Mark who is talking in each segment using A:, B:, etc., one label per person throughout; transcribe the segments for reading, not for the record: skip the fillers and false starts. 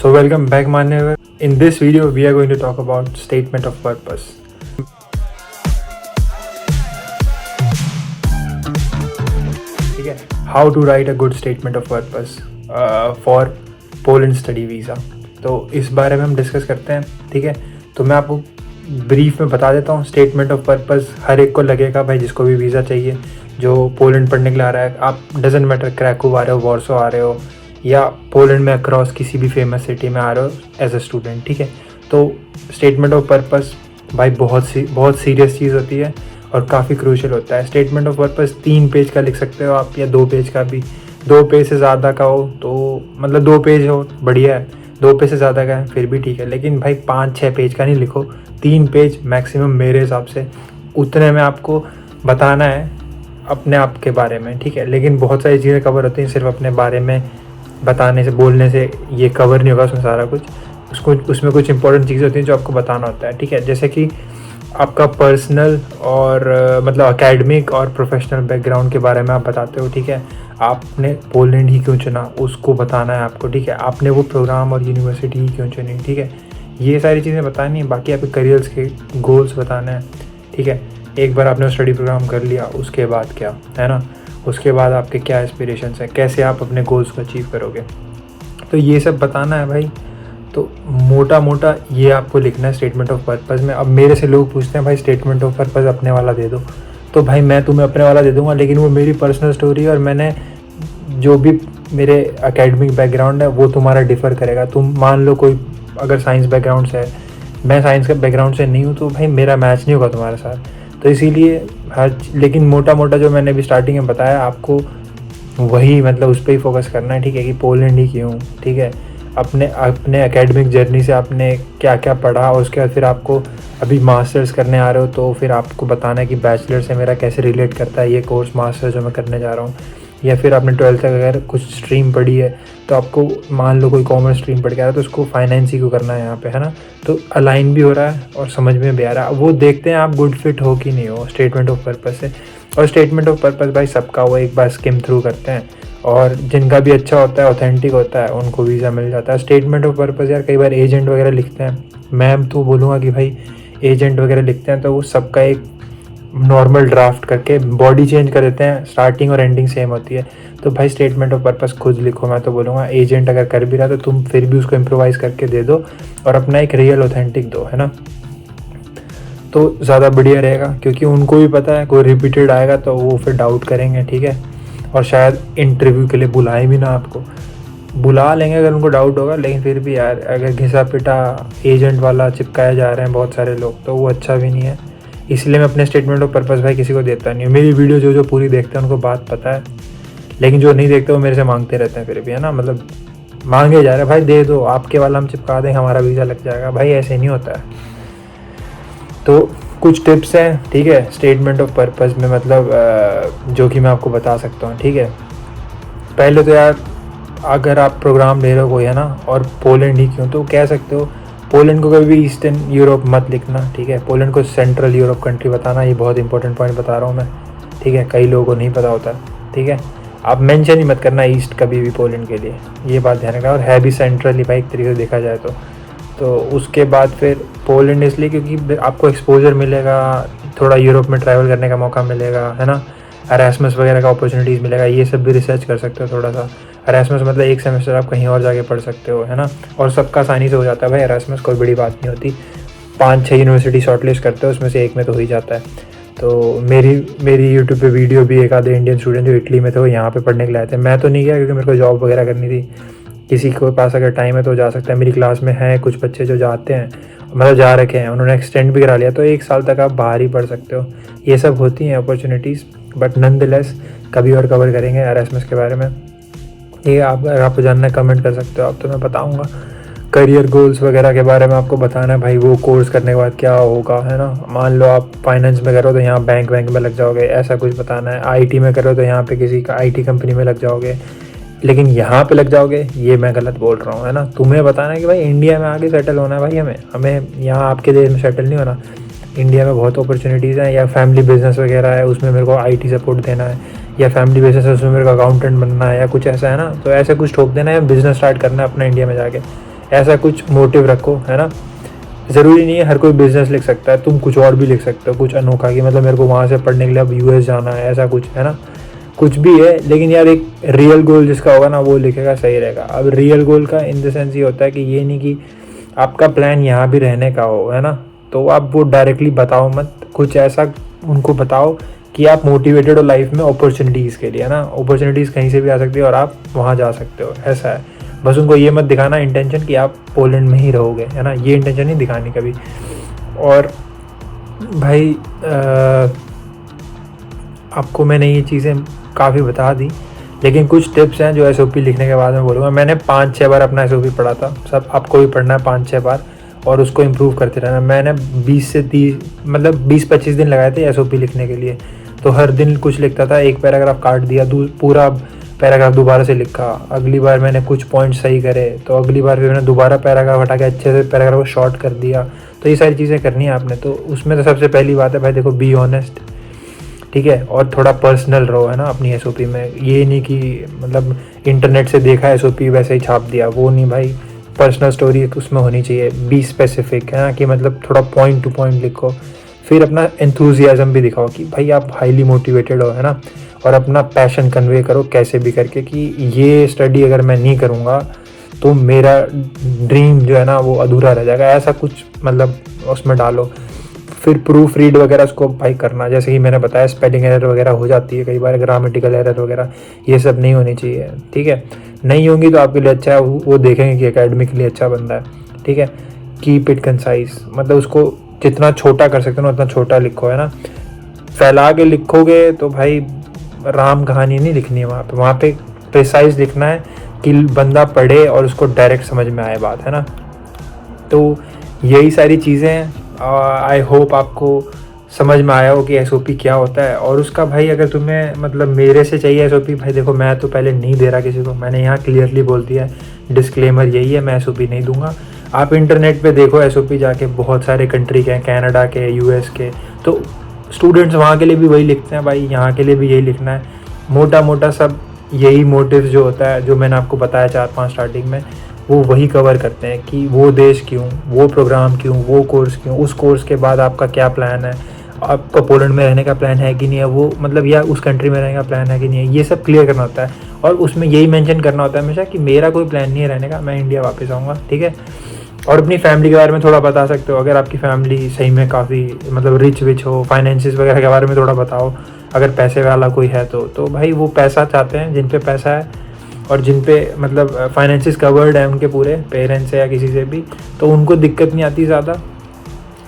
A: So welcome back Manev. In this video we are going to talk about statement of purpose. ठीक है, how to write a good statement of purpose for Poland study visa. तो इस बारे में हम discuss करते हैं. ठीक है, तो मैं आपको ब्रीफ में बता देता हूँ. स्टेटमेंट ऑफ पर्पस हर एक को लगेगा भाई, जिसको भी वीज़ा चाहिए, जो पोलैंड पढ़ने के लिए आ रहा है. आप डजेंट मैटर क्रैकोव आ रहे हो, वॉर्सो आ रहे हो, या पोलैंड में अक्रॉस किसी भी फेमस सिटी में आ रहे हो एज अ स्टूडेंट. ठीक है, तो स्टेटमेंट ऑफ पर्पस भाई बहुत सीरियस चीज़ होती है और काफ़ी क्रूशियल होता है. स्टेटमेंट ऑफ पर्पस 3 पेज का लिख सकते हो आप, या 2 पेज का भी. 2 पेज से ज़्यादा का हो तो मतलब 2 पेज हो बढ़िया है, 2 पेज से ज़्यादा का है फिर भी ठीक है, लेकिन भाई 5-6 पेज का नहीं लिखो. 3 पेज मैक्सिमम मेरे हिसाब से, उतने में आपको बताना है अपने आप के बारे में. ठीक है, लेकिन बहुत सारी चीज़ें कवर होती हैं, सिर्फ अपने बारे में बताने से, बोलने से ये कवर नहीं होगा उसमें सारा कुछ. उसमें कुछ इंपॉर्टेंट चीज़ें होती हैं जो आपको बताना होता है. ठीक है, जैसे कि आपका पर्सनल और मतलब एकेडमिक और प्रोफेशनल बैकग्राउंड के बारे में आप बताते हो. ठीक है, आपने पोलैंड ही क्यों चुना उसको बताना है आपको. ठीक है, आपने वो प्रोग्राम और यूनिवर्सिटी ही क्यों चुनी. ठीक है, ये सारी चीज़ें बतानी है. बाकी आपके करियर्स के गोल्स बताना है. ठीक है, एक बार आपने स्टडी प्रोग्राम कर लिया, उसके बाद क्या है ना, उसके बाद आपके क्या एस्पिरेशंस हैं, कैसे आप अपने गोल्स को अचीव करोगे, तो ये सब बताना है भाई. तो मोटा मोटा ये आपको लिखना है स्टेटमेंट ऑफ पर्पस में. अब मेरे से लोग पूछते हैं भाई स्टेटमेंट ऑफ पर्पस अपने वाला दे दो, तो भाई मैं तुम्हें अपने वाला दे दूंगा, लेकिन वो मेरी पर्सनल स्टोरी है और मैंने जो भी मेरे एकेडमिक बैकग्राउंड है वो तुम्हारा डिफ़र करेगा. तुम मान लो कोई अगर साइंस बैकग्राउंड से है, मैं साइंस के बैकग्राउंड से नहीं हूँ, तो भाई मेरा मैच नहीं होगा तुम्हारे साथ. तो इसीलिए लेकिन मोटा मोटा जो मैंने भी स्टार्टिंग में बताया आपको, वही मतलब उस पर ही फोकस करना है. ठीक है, कि पोलैंड ही क्यों. ठीक है, अपने एकेडमिक जर्नी से आपने क्या क्या पढ़ा, और उसके बाद फिर आपको अभी मास्टर्स करने आ रहे हो, तो फिर आपको बताना है कि बैचलर से मेरा कैसे रिलेट करता है ये कोर्स मास्टर्स जो मैं करने जा रहा हूँ. या फिर आपने 12th तक अगर कुछ स्ट्रीम पढ़ी है, तो आपको मान लो कोई कॉमर्स स्ट्रीम पढ़ के आ रहा है, तो उसको फाइनेंस ही को करना है यहाँ पे, है ना. तो अलाइन भी हो रहा है और समझ में भी आ रहा है. वो देखते हैं आप गुड फिट हो कि नहीं हो स्टेटमेंट ऑफ पर्पस से. और स्टेटमेंट ऑफ पर्पस भाई सबका वो एक बार स्किम थ्रू करते हैं, और जिनका भी अच्छा होता है, ऑथेंटिक होता है, उनको वीज़ा मिल जाता है. स्टेटमेंट ऑफ पर्पस यार कई बार एजेंट वगैरह लिखते हैं, मैं तो बोलूँगा कि भाई एजेंट वगैरह लिखते हैं तो वो सबका एक नॉर्मल ड्राफ्ट करके बॉडी चेंज कर देते हैं, स्टार्टिंग और एंडिंग सेम होती है. तो भाई स्टेटमेंट ऑफ पर्पस खुद लिखो. मैं तो बोलूँगा एजेंट अगर कर भी रहा तो तुम फिर भी उसको इम्प्रोवाइज़ करके दे दो और अपना एक रियल ऑथेंटिक दो, है ना. तो ज़्यादा बढ़िया रहेगा, क्योंकि उनको भी पता है कोई रिपीटेड आएगा तो वो फिर डाउट करेंगे. ठीक है, और शायद इंटरव्यू के लिए बुलाए भी ना, आपको बुला लेंगे अगर उनको डाउट होगा, लेकिन फिर भी यार अगर घिसा पिटा एजेंट वाला चिपकाए जा रहे हैं बहुत सारे लोग, तो वो अच्छा भी नहीं है. इसलिए मैं अपने स्टेटमेंट ऑफ पर्पस भाई किसी को देता नहीं हूँ. मेरी वीडियो जो पूरी देखते हैं उनको बात पता है, लेकिन जो नहीं देखते वो मेरे से मांगते रहते हैं फिर भी, है ना. मतलब मांगे जा रहे हैं भाई दे दो, आपके वाला हम चिपका दें, हमारा वीज़ा लग जाएगा. भाई ऐसे नहीं होता है. तो कुछ टिप्स हैं, ठीक है, स्टेटमेंट ऑफ पर्पस में, मतलब जो कि मैं आपको बता सकता हूँ. ठीक है, पहले तो यार अगर आप प्रोग्राम ले रहे हो कोई, है ना, और पोलैंड ही क्यों, तो कह सकते हो पोलैंड को कभी भी ईस्टर्न यूरोप मत लिखना. ठीक है, पोलैंड को सेंट्रल यूरोप कंट्री बताना. ये बहुत इंपॉर्टेंट पॉइंट बता रहा हूँ मैं. ठीक है, कई लोगों को नहीं पता होता. ठीक है, आप मेंशन ही मत करना ईस्ट कभी भी पोलैंड के लिए, ये बात ध्यान रखना. और है भी सेंट्रल ही भाई एक तरीके से देखा जाए तो उसके बाद फिर पोलैंड इसलिए क्योंकि आपको एक्सपोजर मिलेगा, थोड़ा यूरोप में ट्रैवल करने का मौका मिलेगा, है ना. एरास्मस वगैरह का अपॉर्चुनिटीज़ मिलेगा, ये सब भी रिसर्च कर सकते हो थोड़ा सा. एरास्मस मतलब 1 सेमेस्टर आप कहीं और जाके पढ़ सकते हो, है ना. और सबका आसानी से हो जाता है भाई एरास्मस, कोई बड़ी बात नहीं होती. 5-6 यूनिवर्सिटी शॉर्टलिस्ट करते हो, उसमें से एक में तो हो ही जाता है. तो मेरी यूट्यूब पे वीडियो भी एक आधे इंडियन स्टूडेंट जो इटली में थे वो यहाँ पे पढ़ने के लिए आए थे. मैं तो नहीं गया क्योंकि मेरे को जॉब वगैरह करनी थी. किसी के पास अगर टाइम है तो जा सकता है. मेरी क्लास में हैं कुछ बच्चे जो जाते हैं, मतलब जा रखे हैं, उन्होंने एक्सटेंड भी करा लिया, तो 1 साल तक आप बाहर ही पढ़ सकते हो. ये सब होती हैं अपॉर्चुनिटीज़, बट नॉनदलेस कभी और कवर करेंगे एरास्मस के बारे में. ये अगर आपको जानना है कमेंट कर सकते हो आप, तो मैं बताऊँगा. करियर गोल्स वगैरह के बारे में आपको बताना है भाई, वो कोर्स करने के बाद क्या होगा, है ना. मान लो आप फाइनेंस में करो तो यहाँ बैंक में लग जाओगे, ऐसा कुछ बताना है. आईटी में करो तो यहाँ पे किसी का आईटी कंपनी में लग जाओगे, लेकिन यहाँ पे लग जाओगे ये मैं गलत बोल रहा हूँ, है ना. तुम्हें बताना है कि भाई इंडिया में आके सेटल होना है भाई, हमें यहाँ आपके देश में सेटल नहीं होना. इंडिया में बहुत अपॉर्चुनिटीज़ हैं, या फैमिली बिजनेस वगैरह है उसमें मेरे को आईटी सपोर्ट देना है, या फैमिली बिजनेस है उसमें मेरे को अकाउंटेंट बनना है, या कुछ ऐसा है ना. तो ऐसे कुछ ठोक देना है, बिजनेस स्टार्ट करना है अपना इंडिया में जाके, ऐसा कुछ मोटिव रखो, है ना। ज़रूरी नहीं है हर कोई बिज़नेस लिख सकता है, तुम कुछ और भी लिख सकते हो, कुछ अनोखा कि मतलब मेरे को वहाँ से पढ़ने के लिए अब यूएस जाना है, ऐसा कुछ, है ना। कुछ भी है, लेकिन यार एक रियल गोल जिसका होगा ना वो लिखेगा, सही रहेगा। अब रियल गोल का इन द सेंस ये होता है कि ये नहीं कि आपका प्लान यहाँ भी रहने का हो, है ना, तो आप वो डायरेक्टली बताओ मत, कुछ ऐसा उनको बताओ कि आप मोटिवेटेड हो लाइफ में अपॉर्चुनिटीज़ के लिए, है ना। अपॉर्चुनिटीज़ कहीं से भी आ सकती है और आप वहाँ जा सकते हो, ऐसा है। बस उनको ये मत दिखाना इंटेंशन कि आप पोलैंड में ही रहोगे, है ना, ये इंटेंशन नहीं दिखानी कभी। और भाई आपको मैंने ये चीज़ें काफ़ी बता दी, लेकिन कुछ टिप्स हैं जो एसओपी लिखने के बाद मैं बोलूँगा। मैंने 5-6 बार अपना एसओपी पढ़ा था, सब आपको भी पढ़ना है 5-6 बार और उसको इम्प्रूव करते रहना। मैंने 20 से 30 मतलब 20-25 दिन लगाए थे एसओपी लिखने के लिए, तो हर दिन कुछ लिखता था, एक पैराग्राफ काट दिया, पूरा पैराग्राफ दोबारा से लिखा, अगली बार मैंने कुछ पॉइंट सही करे, तो अगली बार फिर मैंने दोबारा पैराग्राफ हटा के अच्छे से पैराग्राफ को शॉर्ट कर दिया। तो ये सारी चीज़ें करनी है आपने। तो उसमें तो सबसे पहली बात है भाई देखो, बी ऑनेस्ट, ठीक है, और थोड़ा पर्सनल रहो, है ना, अपनी एसओपी में। ये नहीं कि मतलब इंटरनेट से देखा एसओपी वैसे ही छाप दिया, वो नहीं भाई। पर्सनल स्टोरी उसमें होनी चाहिए, बी स्पेसिफिक, है ना, कि मतलब थोड़ा पॉइंट टू पॉइंट लिखो। फिर अपना एंथुजियाज़म भी दिखाओ कि भाई आप हाईली मोटिवेटेड हो, है ना, और अपना पैशन कन्वे करो कैसे भी करके कि ये स्टडी अगर मैं नहीं करूँगा तो मेरा ड्रीम जो है ना वो अधूरा रह जाएगा, ऐसा कुछ मतलब उसमें डालो। फिर प्रूफ रीड वगैरह उसको भाई करना, जैसे कि मैंने बताया स्पेलिंग एरर वगैरह हो जाती है कई बार, ग्रामेटिकल एरर वगैरह, ये सब नहीं होनी चाहिए, ठीक है। नहीं होंगी तो आपके लिए अच्छा है, वो देखेंगे कि एकेडमिक के लिए अच्छा बंदा है, ठीक है। कीप इट कंसाइज, मतलब उसको जितना छोटा कर सकते हो उतना छोटा लिखो, है ना। फैला के लिखोगे तो भाई राम कहानी नहीं लिखनी है वहाँ पे प्रिसाइज लिखना है कि बंदा पढ़े और उसको डायरेक्ट समझ में आए बात, है ना। तो यही सारी चीज़ें हैं। आई होप आपको समझ में आया हो कि एसओपी क्या होता है। और उसका भाई अगर तुम्हें मतलब मेरे से चाहिए एसओपी, भाई देखो मैं तो पहले नहीं दे रहा किसी को, मैंने यहाँ क्लियरली बोल दिया है, डिस्क्लेमर यही है, मैं एसओपी नहीं दूंगा। आप इंटरनेट पे देखो एसओपी जाके, बहुत सारे कंट्री के हैं, कनाडा के, यूएस के, तो स्टूडेंट्स वहाँ के लिए भी वही लिखते हैं भाई, यहाँ के लिए भी यही लिखना है। मोटा मोटा सब यही मोटिव जो होता है, जो मैंने आपको बताया 4-5 स्टार्टिंग में, वो वही कवर करते हैं कि वो देश क्यों, वो प्रोग्राम क्यों, वो कोर्स क्यों, उस कोर्स के बाद आपका क्या प्लान है, आपका पोलैंड में रहने का प्लान है कि नहीं है, वो मतलब या उस कंट्री में रहने का प्लान है कि नहीं है, ये सब क्लियर करना होता है। और उसमें यही मेंशन करना होता है हमेशा कि मेरा कोई प्लान नहीं है रहने का, मैं इंडिया वापस आऊँगा, ठीक है। और अपनी फैमिली के बारे में थोड़ा बता सकते हो, अगर आपकी फैमिली सही में काफ़ी मतलब रिच विच हो, फाइनेंसिस वगैरह के बारे में थोड़ा बताओ, अगर पैसे वाला कोई है तो भाई वो पैसा चाहते हैं जिन पे पैसा है और जिन पे मतलब फाइनेंसिस कवर्ड है उनके पूरे पेरेंट्स से या किसी से भी, तो उनको दिक्कत नहीं आती, ज़्यादा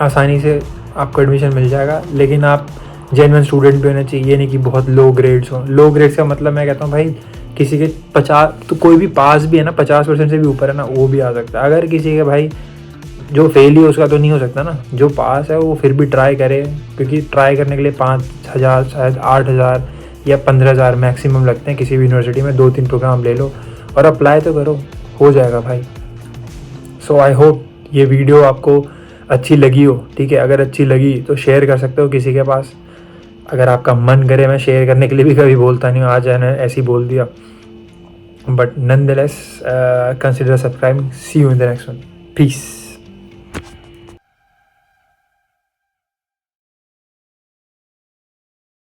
A: आसानी से आपको एडमिशन मिल जाएगा। लेकिन आप जेन्युइन स्टूडेंट भी होने चाहिए, ये नहीं कि बहुत लो ग्रेड्स हो। लो ग्रेड्स का मतलब मैं कहता हूँ भाई किसी के 50, तो कोई भी पास भी है ना, 50% से भी ऊपर है ना, वो भी आ सकता है। अगर किसी के भाई जो फेल ही है उसका तो नहीं हो सकता ना, जो पास है वो फिर भी ट्राई करे, क्योंकि ट्राई करने के लिए 5,000 शायद 8,000 या 15,000 मैक्सिमम लगते हैं किसी भी यूनिवर्सिटी में। 2-3 प्रोग्राम ले लो और अप्लाई तो करो, हो जाएगा भाई। सो आई होप ये वीडियो आपको अच्छी लगी हो, ठीक है। अगर अच्छी लगी तो शेयर कर सकते हो किसी के पास, अगर आपका मन करे। मैं शेयर करने के लिए भी कभी बोलता नहीं हूँ, आज मैंने ऐसे ही बोल दिया, but nonetheless consider subscribing. See you in the next one, piece.